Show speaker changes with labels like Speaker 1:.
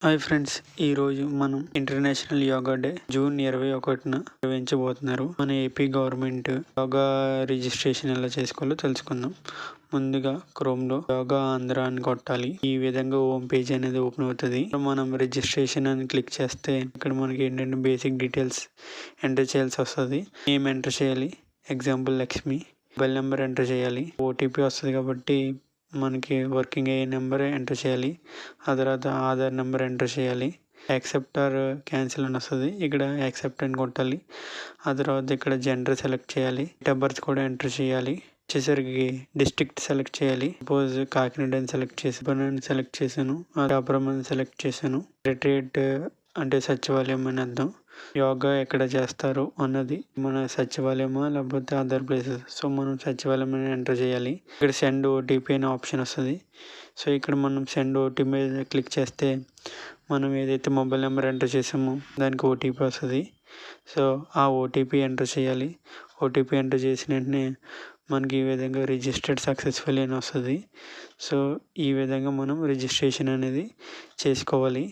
Speaker 1: Hi friends, ఈరోజు మనం international yoga day June 21న నిర్వహించబోతున్నారు. మన ఏపీ గవర్నమెంట్ యోగా రిజిస్ట్రేషన్ ఎలా చేసుకోవాలో తెలుసుకుందాం. ముందుగా క్రోమ్లో యోగా ఆంధ్ర అని కొట్టాలి. ఈ విధంగా హోమ్ పేజ్ అనేది ఓపెన్ అవుతుంది. మనం రిజిస్ట్రేషన్ అని క్లిక్ చేస్తే ఇక్కడ మనకి ఏంటంటే బేసిక్ డీటెయిల్స్ ఎంటర్ చేయాల్సి వస్తుంది. నేమ్ ఎంటర్ చేయాలి, example Lakshmi. Mobile number enter చేయాలి. ఓటీపీ వస్తుంది కాబట్టి మనకి వర్కింగ్ అయ్యే నెంబర్ ఎంటర్ చేయాలి. ఆ తర్వాత ఆధార్ నెంబర్ ఎంటర్ చేయాలి. యాక్సెప్ట్ ఆర్ క్యాన్సిల్ అని వస్తుంది, ఇక్కడ యాక్సెప్ట్ అని కొట్టాలి. ఆ తర్వాత ఇక్కడ జెండర్ సెలెక్ట్ చేయాలి. డేట్ ఆఫ్ బర్త్ కూడా ఎంటర్ చేయాలి. వచ్చేసరికి డిస్ట్రిక్ట్ సెలెక్ట్ చేయాలి. సపోజ్ కాకినాడ అని సెలెక్ట్ చేశాను, రాపురం అని సెలెక్ట్ చేశాను. రిట్రీట్ అంటే సచివాలయం అని అర్థం. యోగా ఎక్కడ చేస్తారు అన్నది మన సచివాలయమా లేకపోతే అదర్ ప్లేసెస్. సో మనం సచివాలయం అని ఎంటర్ చేయాలి. ఇక్కడ సెండ్ ఓటీపీ అనే ఆప్షన్ వస్తుంది. సో ఇక్కడ మనం సెండ్ ఓటీపీ మీద క్లిక్ చేస్తే మనం ఏదైతే మొబైల్ నెంబర్ ఎంటర్ చేసామో దానికి ఓటీపీ వస్తుంది. సో ఆ ఓటీపీ ఎంటర్ చేయాలి. ఓటీపీ ఎంటర్ చేసిన వెంటనే మనకి ఈ విధంగా రిజిస్టర్డ్ సక్సెస్ఫుల్ అని వస్తుంది. సో ఈ విధంగా మనం రిజిస్ట్రేషన్ అనేది చేసుకోవాలి.